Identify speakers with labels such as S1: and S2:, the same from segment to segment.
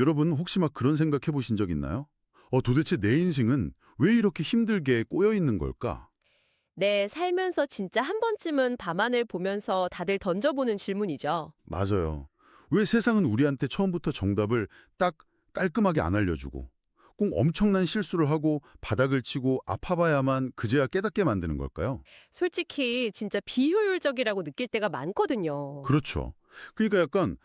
S1: 여러분 혹시 막 그런 생각해 보신 적 있나요? 도대체 내 인생은 왜 이렇게 힘들게 꼬여 있는 걸까?
S2: 네, 살면서 진짜 한 번쯤은 밤하늘 보면서 다들 던져보는 질문이죠.
S1: 맞아요. 왜 세상은 우리한테 처음부터 정답을 딱 깔끔하게 안 알려주고 꼭 엄청난 실수를 하고 바닥을 치고 아파봐야만 그제야 깨닫게 만드는 걸까요?
S2: 솔직히 진짜 비효율적이라고 느낄 때가 많거든요.
S1: 그렇죠. 그러니까 약간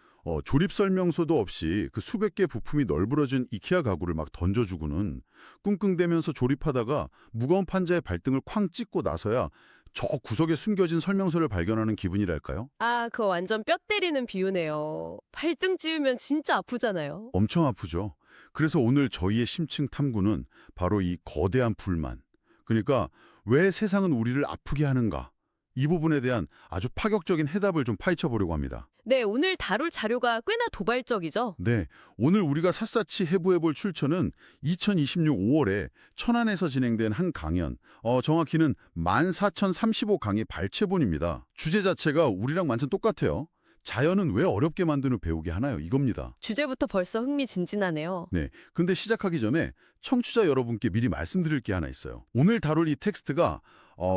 S1: 조립 설명서도 없이 그 수백 개 부품이 널브러진 이케아 가구를 막 던져주고는 끙끙대면서 조립하다가 무거운 판자에 발등을 쾅 찍고 나서야 저 구석에 숨겨진 설명서를 발견하는 기분이랄까요?
S2: 아, 그거 완전 뼈 때리는 비유네요. 발등 찌우면 진짜 아프잖아요.
S1: 엄청 아프죠. 그래서 오늘 저희의 심층 탐구는 바로 이 거대한 불만. 그러니까 왜 세상은 우리를 아프게 하는가? 이 부분에 대한 아주 파격적인 해답을 좀 파헤쳐 보려고 합니다.
S2: 네, 오늘 다룰 자료가 꽤나 도발적이죠.
S1: 네, 오늘 우리가 샅샅이 해부해볼 출처는 2026 5월에 천안에서 진행된 한 강연, 정확히는 14,035강의 발췌본입니다. 주제 자체가 우리랑 완전 똑같아요. 자연은 왜 어렵게 만든 후 배우게 하나요? 이겁니다.
S2: 주제부터 벌써 흥미진진하네요.
S1: 네, 근데 시작하기 전에 청취자 여러분께 미리 말씀드릴 게 하나 있어요. 오늘 다룰 이 텍스트가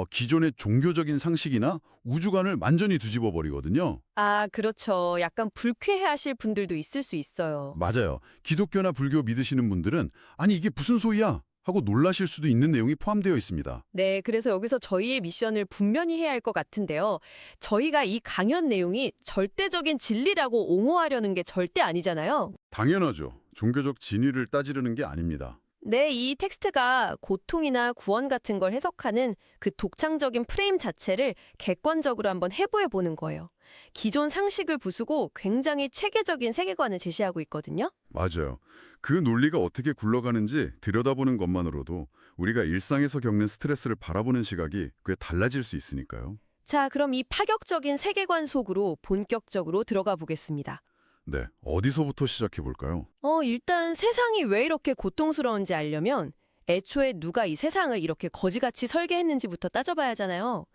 S1: 기존의 종교적인 상식이나 우주관을 완전히 뒤집어 버리거든요.
S2: 아, 그렇죠. 약간 불쾌해하실 분들도 있을 수 있어요.
S1: 맞아요. 기독교나 불교 믿으시는 분들은 아니 이게 무슨 소리야? 하고 놀라실 수도 있는 내용이 포함되어 있습니다.
S2: 네, 그래서 여기서 저희의 미션을 분명히 해야 할 것 같은데요. 저희가 이 강연 내용이 절대적인 진리라고 옹호하려는 게 절대 아니잖아요.
S1: 당연하죠. 종교적 진위를 따지려는 게 아닙니다.
S2: 네, 이 텍스트가 고통이나 구원 같은 걸 해석하는 그 독창적인 프레임 자체를 객관적으로 한번 해부해 보는 거예요. 기존 상식을 부수고 굉장히 체계적인 세계관을 제시하고 있거든요.
S1: 맞아요. 그 논리가 어떻게 굴러가는지 들여다보는 것만으로도 우리가 일상에서 겪는 스트레스를 바라보는 시각이 꽤 달라질 수 있으니까요.
S2: 자, 그럼 이 파격적인 세계관 속으로 본격적으로 들어가 보겠습니다.
S1: 네, 어디서부터 시작해 볼까요?
S2: 일단 세상이 왜 이렇게 고통스러운지 알려면 애초에 누가 이 세상을 이렇게 거지같이 설계했는지부터 따져봐야 하잖아요.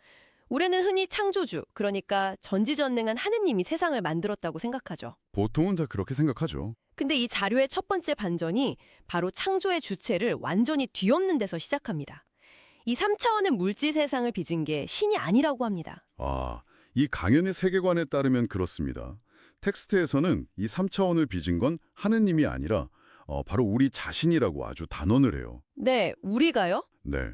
S2: 우리는 흔히 창조주, 그러니까 전지전능한 하느님이 세상을 만들었다고 생각하죠.
S1: 보통은 다 그렇게 생각하죠.
S2: 근데 이 자료의 첫 번째 반전이 바로 창조의 주체를 완전히 뒤엎는 데서 시작합니다. 이 3차원의 물질 세상을 빚은 게 신이 아니라고 합니다.
S1: 이 강연의 세계관에 따르면 그렇습니다. 텍스트에서는 이 3차원을 빚은 건 하느님이 아니라 바로 우리 자신이라고 아주 단언을 해요.
S2: 네, 우리가요?
S1: 네.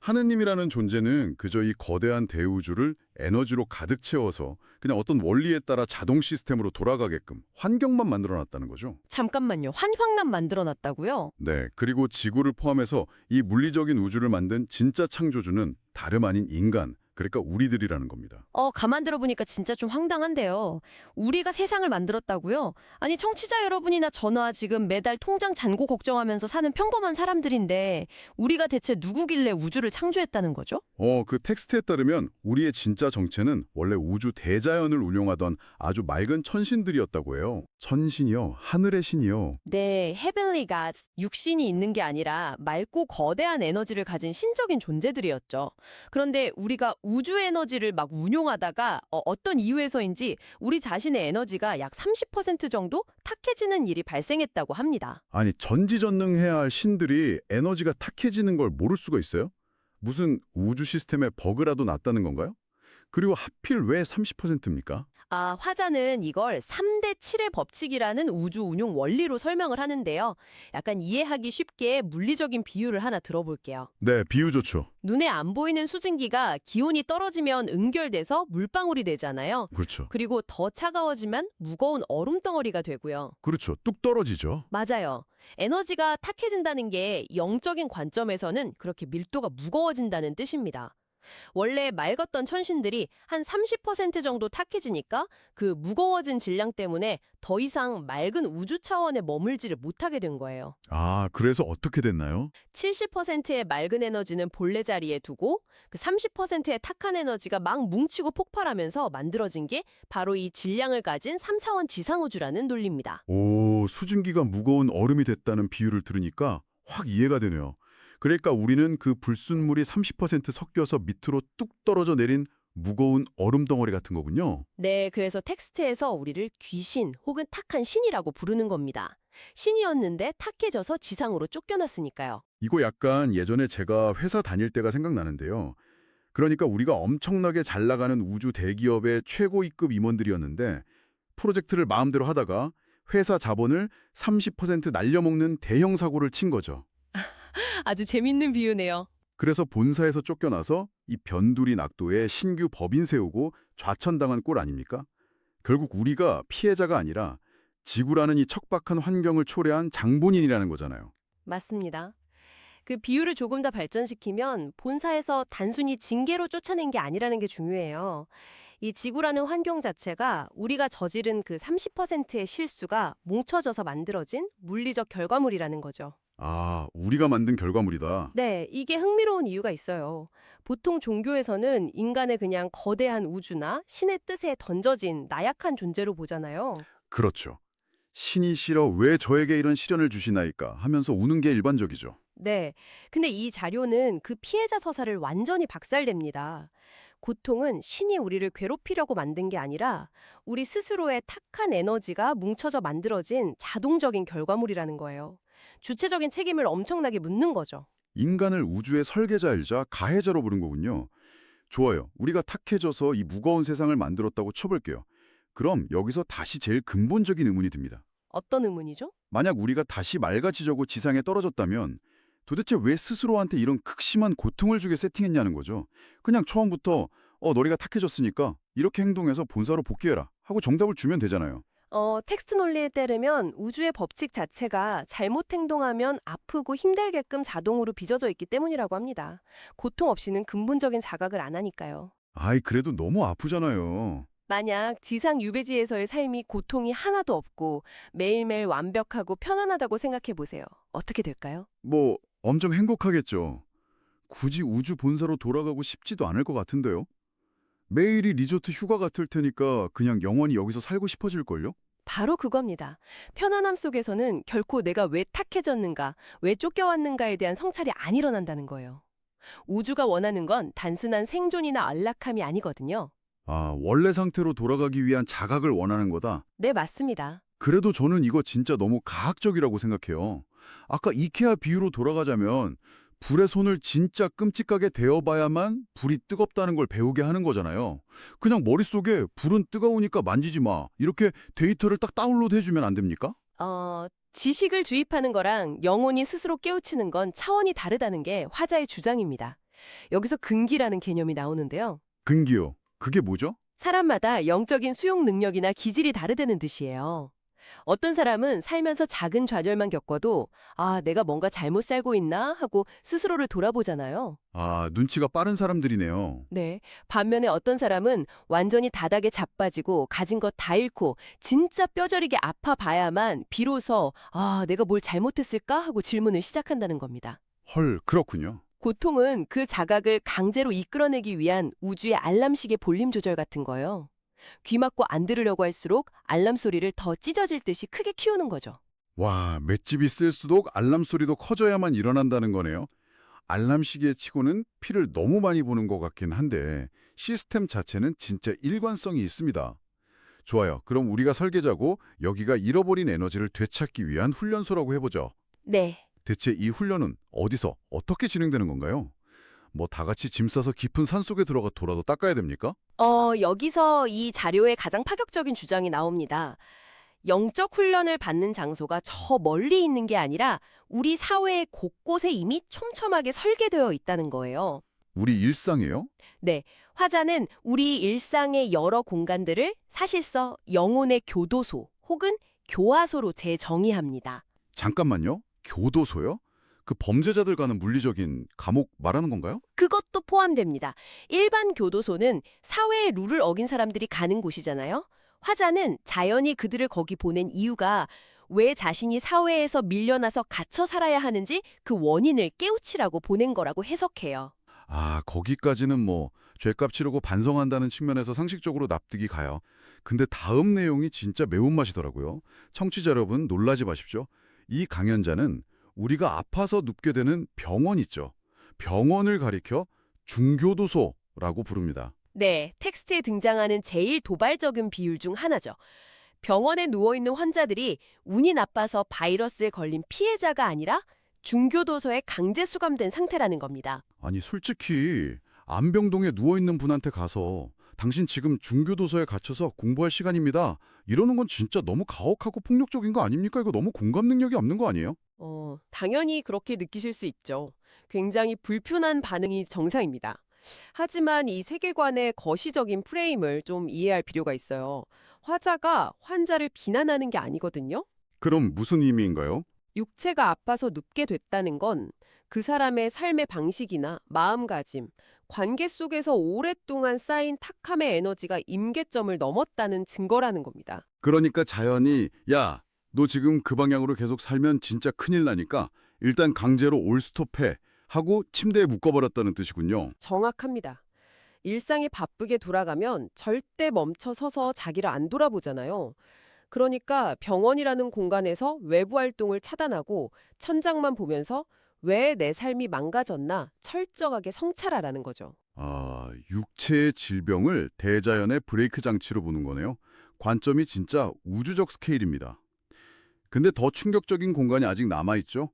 S1: 하느님이라는 존재는 그저 이 거대한 대우주를 에너지로 가득 채워서 그냥 어떤 원리에 따라 자동 시스템으로 돌아가게끔 환경만 만들어놨다는 거죠.
S2: 잠깐만요. 한황남 만들어놨다고요?
S1: 네. 그리고 지구를 포함해서 이 물리적인 우주를 만든 진짜 창조주는 다름 아닌 인간, 그러니까 우리들이라는 겁니다.
S2: 가만 들어보니까 진짜 좀 황당한데요. 우리가 세상을 만들었다고요? 아니, 청취자 여러분이나 저나 지금 매달 통장 잔고 걱정하면서 사는 평범한 사람들인데 우리가 대체 누구길래 우주를 창조했다는 거죠?
S1: 그 텍스트에 따르면 우리의 진짜 정체는 원래 우주 대자연을 운용하던 아주 맑은 천신들이었다고 해요. 천신이요? 하늘의 신이요?
S2: 네, heavenly gods, 육신이 있는 게 아니라 맑고 거대한 에너지를 가진 신적인 존재들이었죠. 그런데 우리가 우주 에너지를 막 운용하다가 어떤 이유에서인지 우리 자신의 에너지가 약 30% 정도 탁해지는 일이 발생했다고 합니다.
S1: 아니, 전지전능해야 할 신들이 에너지가 탁해지는 걸 모를 수가 있어요? 무슨 우주 시스템에 버그라도 났다는 건가요? 그리고 하필 왜 30%입니까?
S2: 아, 화자는 이걸 3대 7의 법칙이라는 우주 운용 원리로 설명을 하는데요. 약간 이해하기 쉽게 물리적인 비유를 하나 들어볼게요.
S1: 네, 비유 좋죠.
S2: 눈에 안 보이는 수증기가 기온이 떨어지면 응결돼서 물방울이 되잖아요.
S1: 그렇죠.
S2: 그리고 더 차가워지면 무거운 얼음 덩어리가 되고요.
S1: 그렇죠. 뚝 떨어지죠.
S2: 맞아요. 에너지가 탁해진다는 게 영적인 관점에서는 그렇게 밀도가 무거워진다는 뜻입니다. 원래 맑았던 천신들이 한 30% 정도 탁해지니까 그 무거워진 질량 때문에 더 이상 맑은 우주 차원에 머물지를 못하게 된 거예요.
S1: 그래서 어떻게 됐나요?
S2: 70%의 맑은 에너지는 본래 자리에 두고 그 30%의 탁한 에너지가 막 뭉치고 폭발하면서 만들어진 게 바로 이 질량을 가진 3차원 지상우주라는 논리입니다.
S1: 오, 수증기가 무거운 얼음이 됐다는 비유를 들으니까 확 이해가 되네요. 그러니까 우리는 그 불순물이 30% 섞여서 밑으로 뚝 떨어져 내린 무거운 얼음 덩어리 같은 거군요.
S2: 네, 그래서 텍스트에서 우리를 귀신 혹은 탁한 신이라고 부르는 겁니다. 신이었는데 탁해져서 지상으로 쫓겨났으니까요.
S1: 이거 약간 예전에 제가 회사 다닐 때가 생각나는데요. 그러니까 우리가 엄청나게 잘 나가는 우주 대기업의 최고위급 임원들이었는데 프로젝트를 마음대로 하다가 회사 자본을 30% 날려먹는 대형 사고를 친 거죠.
S2: 아주 재밌는 비유네요.
S1: 그래서 본사에서 쫓겨나서 이 변두리 낙도에 신규 법인 세우고 좌천당한 꼴 아닙니까? 결국 우리가 피해자가 아니라 지구라는 이 척박한 환경을 초래한 장본인이라는 거잖아요.
S2: 맞습니다. 그 비유를 조금 더 발전시키면 본사에서 단순히 징계로 쫓아낸 게 아니라는 게 중요해요. 이 지구라는 환경 자체가 우리가 저지른 그 30%의 실수가 뭉쳐져서 만들어진 물리적 결과물이라는 거죠.
S1: 아, 우리가 만든 결과물이다.
S2: 네, 이게 흥미로운 이유가 있어요. 보통 종교에서는 인간을 그냥 거대한 우주나 신의 뜻에 던져진 나약한 존재로 보잖아요.
S1: 그렇죠. 신이 싫어 왜 저에게 이런 시련을 주시나이까 하면서 우는 게 일반적이죠.
S2: 네. 근데 이 자료는 그 피해자 서사를 완전히 박살냅니다. 고통은 신이 우리를 괴롭히려고 만든 게 아니라 우리 스스로의 탁한 에너지가 뭉쳐져 만들어진 자동적인 결과물이라는 거예요. 주체적인 책임을 엄청나게 묻는 거죠.
S1: 인간을 우주의 설계자이자 가해자로 부른 거군요. 좋아요. 우리가 탁해져서 이 무거운 세상을 만들었다고 쳐볼게요. 그럼 여기서 다시 제일 근본적인 의문이 듭니다.
S2: 어떤 의문이죠?
S1: 만약 우리가 다시 맑아지려고 지상에 떨어졌다면 도대체 왜 스스로한테 이런 극심한 고통을 주게 세팅했냐는 거죠. 그냥 처음부터 너희가 탁해졌으니까 이렇게 행동해서 본사로 복귀해라 하고 정답을 주면 되잖아요.
S2: 텍스트 논리에 따르면 우주의 법칙 자체가 잘못 행동하면 아프고 힘들게끔 자동으로 빚어져 있기 때문이라고 합니다. 고통 없이는 근본적인 자각을 안 하니까요.
S1: 아이 그래도 너무 아프잖아요.
S2: 만약 지상 유배지에서의 삶이 고통이 하나도 없고 매일매일 완벽하고 편안하다고 생각해 보세요. 어떻게 될까요?
S1: 뭐 엄청 행복하겠죠. 굳이 우주 본사로 돌아가고 싶지도 않을 것 같은데요. 매일이 리조트 휴가 같을 테니까 그냥 영원히 여기서 살고 싶어질걸요?
S2: 바로 그겁니다. 편안함 속에서는 결코 내가 왜 탁해졌는가, 왜 쫓겨왔는가에 대한 성찰이 안 일어난다는 거예요. 우주가 원하는 건 단순한 생존이나 안락함이 아니거든요.
S1: 아, 원래 상태로 돌아가기 위한 자각을 원하는 거다.
S2: 네, 맞습니다.
S1: 그래도 저는 이거 진짜 너무 가학적이라고 생각해요. 아까 이케아 비유로 돌아가자면 불의 손을 진짜 끔찍하게 대어봐야만 불이 뜨겁다는 걸 배우게 하는 거잖아요. 그냥 머릿속에 불은 뜨거우니까 만지지 마. 이렇게 데이터를 딱 다운로드 해주면 안 됩니까?
S2: 지식을 주입하는 거랑 영혼이 스스로 깨우치는 건 차원이 다르다는 게 화자의 주장입니다. 여기서 근기라는 개념이 나오는데요.
S1: 근기요. 그게 뭐죠?
S2: 사람마다 영적인 수용 능력이나 기질이 다르다는 뜻이에요. 어떤 사람은 살면서 작은 좌절만 겪어도 내가 뭔가 잘못 살고 있나 하고 스스로를 돌아보잖아요.
S1: 아, 눈치가 빠른 사람들이네요.
S2: 네. 반면에 어떤 사람은 완전히 다닥에 자빠지고 가진 것 다 잃고 진짜 뼈저리게 아파봐야만 비로소 내가 뭘 잘못했을까 하고 질문을 시작한다는 겁니다.
S1: 헐, 그렇군요.
S2: 고통은 그 자각을 강제로 이끌어내기 위한 우주의 알람식의 볼륨 조절 같은 거예요. 귀 막고 안 들으려고 할수록 알람 소리를 더 찢어질 듯이 크게 키우는 거죠.
S1: 와, 맷집이 쓸수록 알람 소리도 커져야만 일어난다는 거네요. 알람 시계 치고는 피를 너무 많이 보는 것 같긴 한데 시스템 자체는 진짜 일관성이 있습니다. 좋아요. 그럼 우리가 설계자고 여기가 잃어버린 에너지를 되찾기 위한 훈련소라고 해보죠.
S2: 네.
S1: 대체 이 훈련은 어디서 어떻게 진행되는 건가요? 뭐 다 같이 짐 싸서 깊은 산속에 들어가 돌아도 닦아야 됩니까?
S2: 여기서 이 자료의 가장 파격적인 주장이 나옵니다. 영적 훈련을 받는 장소가 저 멀리 있는 게 아니라 우리 사회의 곳곳에 이미 촘촘하게 설계되어 있다는 거예요.
S1: 우리 일상에요?
S2: 네, 화자는 우리 일상의 여러 공간들을 사실서 영혼의 교도소 혹은 교화소로 재정의합니다.
S1: 잠깐만요. 교도소요? 그 범죄자들 가는 물리적인 감옥 말하는 건가요?
S2: 그것도 포함됩니다. 일반 교도소는 사회의 룰을 어긴 사람들이 가는 곳이잖아요. 화자는 자연히 그들을 거기 보낸 이유가 왜 자신이 사회에서 밀려나서 갇혀 살아야 하는지 그 원인을 깨우치라고 보낸 거라고 해석해요.
S1: 아, 거기까지는 뭐 죄값 치르고 반성한다는 측면에서 상식적으로 납득이 가요. 근데 다음 내용이 진짜 매운맛이더라고요. 청취자 여러분 놀라지 마십시오. 이 강연자는 우리가 아파서 눕게 되는 병원 있죠. 병원을 가리켜 중교도소라고 부릅니다.
S2: 네, 텍스트에 등장하는 제일 도발적인 비율 중 하나죠. 병원에 누워있는 환자들이 운이 나빠서 바이러스에 걸린 피해자가 아니라 중교도소에 강제 수감된 상태라는 겁니다.
S1: 아니 솔직히 안병동에 누워있는 분한테 가서 당신 지금 중교도소에 갇혀서 공부할 시간입니다. 이러는 건 진짜 너무 가혹하고 폭력적인 거 아닙니까? 이거 너무 공감 능력이 없는 거 아니에요?
S2: 당연히 그렇게 느끼실 수 있죠. 굉장히 불편한 반응이 정상입니다. 하지만 이 세계관의 거시적인 프레임을 좀 이해할 필요가 있어요. 화자가 환자를 비난하는 게 아니거든요.
S1: 그럼 무슨 의미인가요?
S2: 육체가 아파서 눕게 됐다는 건 그 사람의 삶의 방식이나 마음가짐, 관계 속에서 오랫동안 쌓인 탁함의 에너지가 임계점을 넘었다는 증거라는 겁니다.
S1: 그러니까 자연이 야, 너 지금 그 방향으로 계속 살면 진짜 큰일 나니까 일단 강제로 올 스톱해 하고 침대에 묶어버렸다는 뜻이군요.
S2: 정확합니다. 일상이 바쁘게 돌아가면 절대 멈춰 서서 자기를 안 돌아보잖아요. 그러니까 병원이라는 공간에서 외부 활동을 차단하고 천장만 보면서 왜 내 삶이 망가졌나 철저하게 성찰하라는 거죠.
S1: 아, 육체의 질병을 대자연의 브레이크 장치로 보는 거네요. 관점이 진짜 우주적 스케일입니다. 근데 더 충격적인 공간이 아직 남아있죠?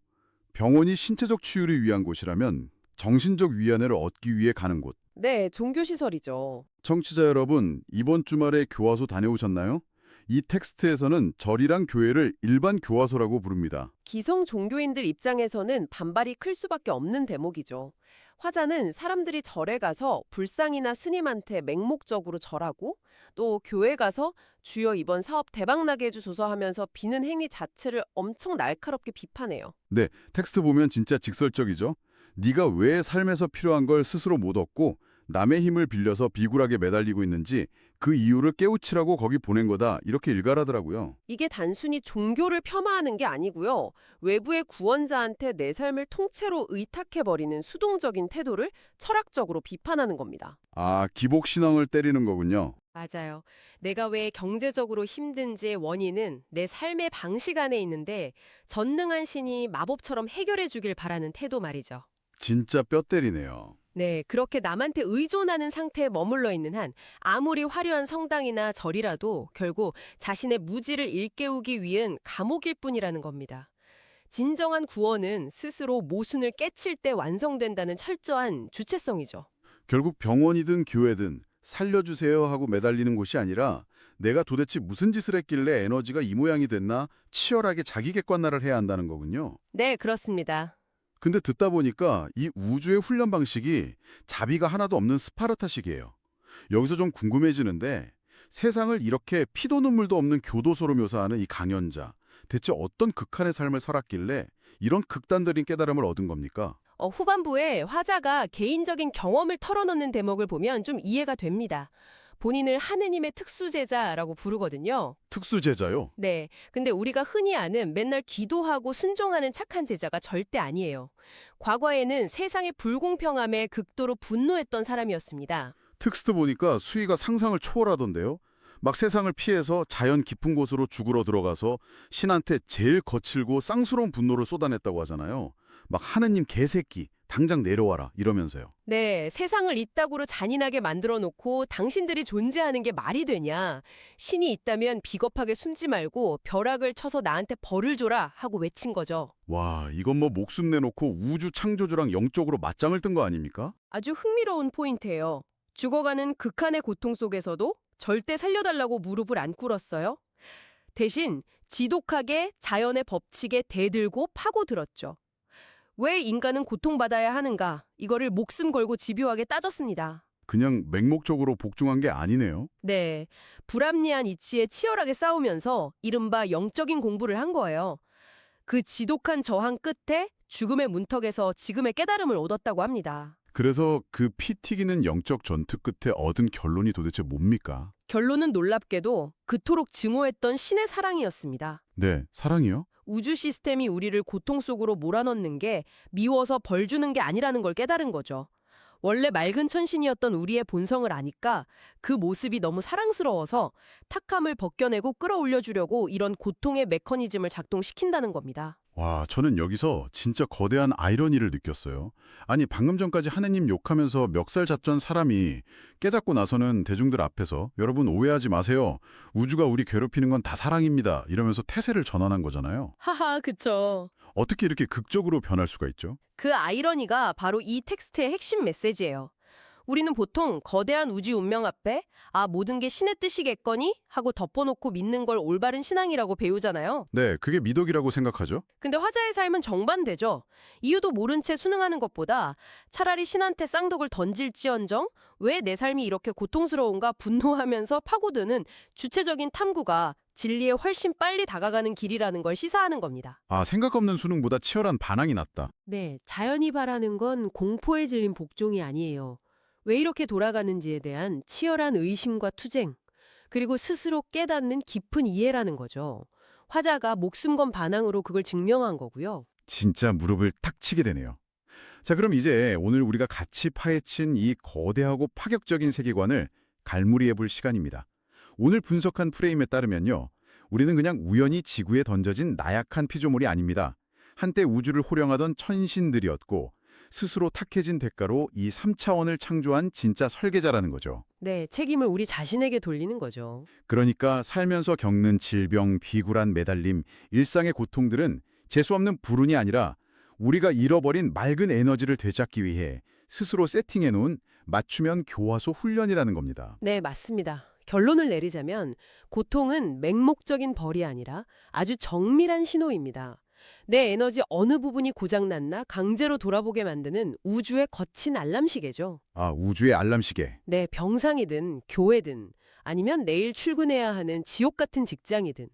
S1: 병원이 신체적 치유를 위한 곳이라면 정신적 위안을 얻기 위해 가는 곳.
S2: 네, 종교시설이죠.
S1: 청취자 여러분, 이번 주말에 교화소 다녀오셨나요? 이 텍스트에서는 절이랑 교회를 일반 교화소라고 부릅니다.
S2: 기성 종교인들 입장에서는 반발이 클 수밖에 없는 대목이죠. 화자는 사람들이 절에 가서 불상이나 스님한테 맹목적으로 절하고 또 교회 가서 주여 이번 사업 대박나게 해주소서 하면서 비는 행위 자체를 엄청 날카롭게 비판해요.
S1: 네, 텍스트 보면 진짜 직설적이죠. 네가 왜 삶에서 필요한 걸 스스로 못 얻고 남의 힘을 빌려서 비굴하게 매달리고 있는지 그 이유를 깨우치라고 거기 보낸 거다 이렇게 일갈하더라고요.
S2: 이게 단순히 종교를 폄하하는 게 아니고요. 외부의 구원자한테 내 삶을 통째로 의탁해버리는 수동적인 태도를 철학적으로 비판하는 겁니다.
S1: 아, 기복신앙을 때리는 거군요.
S2: 맞아요. 내가 왜 경제적으로 힘든지의 원인은 내 삶의 방식 안에 있는데 전능한 신이 마법처럼 해결해 주길 바라는 태도 말이죠.
S1: 진짜 뼈 때리네요.
S2: 네, 그렇게 남한테 의존하는 상태에 머물러 있는 한 아무리 화려한 성당이나 절이라도 결국 자신의 무지를 일깨우기 위한 감옥일 뿐이라는 겁니다. 진정한 구원은 스스로 모순을 깨칠 때 완성된다는 철저한 주체성이죠.
S1: 결국 병원이든 교회든 살려주세요 하고 매달리는 곳이 아니라 내가 도대체 무슨 짓을 했길래 에너지가 이 모양이 됐나 치열하게 자기 객관화를 해야 한다는 거군요.
S2: 네, 그렇습니다.
S1: 근데 듣다 보니까 이 우주의 훈련 방식이 자비가 하나도 없는 스파르타식이에요. 여기서 좀 궁금해지는데 세상을 이렇게 피도 눈물도 없는 교도소로 묘사하는 이 강연자, 대체 어떤 극한의 삶을 살았길래 이런 극단적인 깨달음을 얻은 겁니까?
S2: 후반부에 화자가 개인적인 경험을 털어놓는 대목을 보면 좀 이해가 됩니다. 본인을 하느님의 특수제자라고 부르거든요.
S1: 특수제자요?
S2: 네. 근데 우리가 흔히 아는 맨날 기도하고 순종하는 착한 제자가 절대 아니에요. 과거에는 세상의 불공평함에 극도로 분노했던 사람이었습니다.
S1: 텍스트 보니까 수위가 상상을 초월하던데요. 막 세상을 피해서 자연 깊은 곳으로 죽으러 들어가서 신한테 제일 거칠고 쌍스러운 분노를 쏟아냈다고 하잖아요. 막 하느님 개새끼, 당장 내려와라 이러면서요.
S2: 네, 세상을 이따구로 잔인하게 만들어 놓고 당신들이 존재하는 게 말이 되냐. 신이 있다면 비겁하게 숨지 말고 벼락을 쳐서 나한테 벌을 줘라 하고 외친 거죠.
S1: 와, 이건 뭐 목숨 내놓고 우주 창조주랑 영적으로 맞짱을 뜬 거 아닙니까?
S2: 아주 흥미로운 포인트예요. 죽어가는 극한의 고통 속에서도 절대 살려달라고 무릎을 안 꿇었어요. 대신 지독하게 자연의 법칙에 대들고 파고들었죠. 왜 인간은 고통받아야 하는가? 이거를 목숨 걸고 집요하게 따졌습니다.
S1: 그냥 맹목적으로 복종한 게 아니네요.
S2: 네, 불합리한 이치에 치열하게 싸우면서 이른바 영적인 공부를 한 거예요. 그 지독한 저항 끝에 죽음의 문턱에서 지금의 깨달음을 얻었다고 합니다.
S1: 그래서 그 피 튀기는 영적 전투 끝에 얻은 결론이 도대체 뭡니까?
S2: 결론은 놀랍게도 그토록 증오했던 신의 사랑이었습니다.
S1: 네, 사랑이요?
S2: 우주 시스템이 우리를 고통 속으로 몰아넣는 게 미워서 벌 주는 게 아니라는 걸 깨달은 거죠. 원래 맑은 천신이었던 우리의 본성을 아니까 그 모습이 너무 사랑스러워서 탁함을 벗겨내고 끌어올려 주려고 이런 고통의 메커니즘을 작동시킨다는 겁니다.
S1: 와, 저는 여기서 진짜 거대한 아이러니를 느꼈어요. 아니, 방금 전까지 하느님 욕하면서 멱살 잡던 사람이 깨닫고 나서는 대중들 앞에서 여러분 오해하지 마세요. 우주가 우리 괴롭히는 건 다 사랑입니다. 이러면서 태세를 전환한 거잖아요.
S2: 하하, 그쵸.
S1: 어떻게 이렇게 극적으로 변할 수가 있죠?
S2: 그 아이러니가 바로 이 텍스트의 핵심 메시지예요. 우리는 보통 거대한 우주 운명 앞에 모든 게 신의 뜻이겠거니 하고 덮어놓고 믿는 걸 올바른 신앙이라고 배우잖아요.
S1: 네, 그게 미덕이라고 생각하죠.
S2: 근데 화자의 삶은 정반대죠. 이유도 모른 채 순응하는 것보다 차라리 신한테 쌍독을 던질지언정 왜 내 삶이 이렇게 고통스러운가 분노하면서 파고드는 주체적인 탐구가 진리에 훨씬 빨리 다가가는 길이라는 걸 시사하는 겁니다.
S1: 아, 생각 없는 수능보다 치열한 반항이 낫다.
S2: 네, 자연이 바라는 건 공포에 질린 복종이 아니에요. 왜 이렇게 돌아가는지에 대한 치열한 의심과 투쟁, 그리고 스스로 깨닫는 깊은 이해라는 거죠. 화자가 목숨 건 반항으로 그걸 증명한 거고요.
S1: 진짜 무릎을 탁 치게 되네요. 자, 그럼 이제 오늘 우리가 같이 파헤친 이 거대하고 파격적인 세계관을 갈무리해 볼 시간입니다. 오늘 분석한 프레임에 따르면요. 우리는 그냥 우연히 지구에 던져진 나약한 피조물이 아닙니다. 한때 우주를 호령하던 천신들이었고 스스로 탁해진 대가로 이 3차원을 창조한 진짜 설계자라는 거죠.
S2: 네, 책임을 우리 자신에게 돌리는 거죠.
S1: 그러니까 살면서 겪는 질병, 비굴한 매달림, 일상의 고통들은 재수없는 불운이 아니라 우리가 잃어버린 맑은 에너지를 되찾기 위해 스스로 세팅해 놓은 맞춤형 교화소 훈련이라는 겁니다.
S2: 네, 맞습니다. 결론을 내리자면 고통은 맹목적인 벌이 아니라 아주 정밀한 신호입니다. 내 에너지 어느 부분이 고장났나 강제로 돌아보게 만드는 우주의 거친 알람시계죠.
S1: 아, 우주의 알람시계.
S2: 네, 병상이든 교회든 아니면 내일 출근해야 하는 지옥 같은 직장이든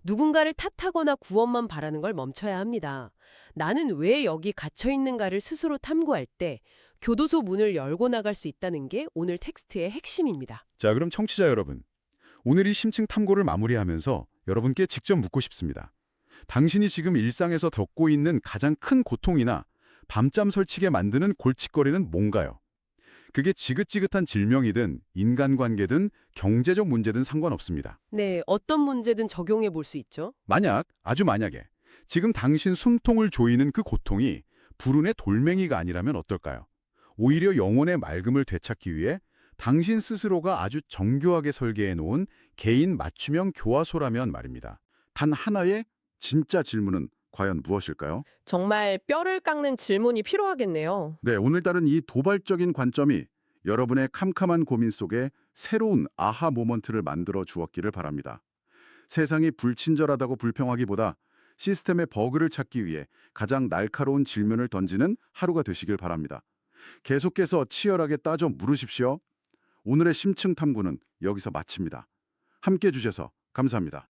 S2: 누군가를 탓하거나 구원만 바라는 걸 멈춰야 합니다. 나는 왜 여기 갇혀 있는가를 스스로 탐구할 때 교도소 문을 열고 나갈 수 있다는 게 오늘 텍스트의 핵심입니다.
S1: 자, 그럼 청취자 여러분. 오늘 이 심층 탐구를 마무리하면서 여러분께 직접 묻고 싶습니다. 당신이 지금 일상에서 겪고 있는 가장 큰 고통이나 밤잠 설치게 만드는 골칫거리는 뭔가요? 그게 지긋지긋한 질병이든 인간관계든 경제적 문제든 상관없습니다.
S2: 네, 어떤 문제든 적용해 볼 수 있죠.
S1: 만약, 아주 만약에 지금 당신 숨통을 조이는 그 고통이 불운의 돌멩이가 아니라면 어떨까요? 오히려 영혼의 맑음을 되찾기 위해 당신 스스로가 아주 정교하게 설계해 놓은 개인 맞춤형 교화소라면 말입니다. 단 하나의 진짜 질문은 과연 무엇일까요?
S2: 정말 뼈를 깎는 질문이 필요하겠네요.
S1: 네, 오늘따른 이 도발적인 관점이 여러분의 캄캄한 고민 속에 새로운 아하 모먼트를 만들어 주었기를 바랍니다. 세상이 불친절하다고 불평하기보다 시스템의 버그를 찾기 위해 가장 날카로운 질문을 던지는 하루가 되시길 바랍니다. 계속해서 치열하게 따져 물으십시오. 오늘의 심층 탐구는 여기서 마칩니다. 함께 해주셔서 감사합니다.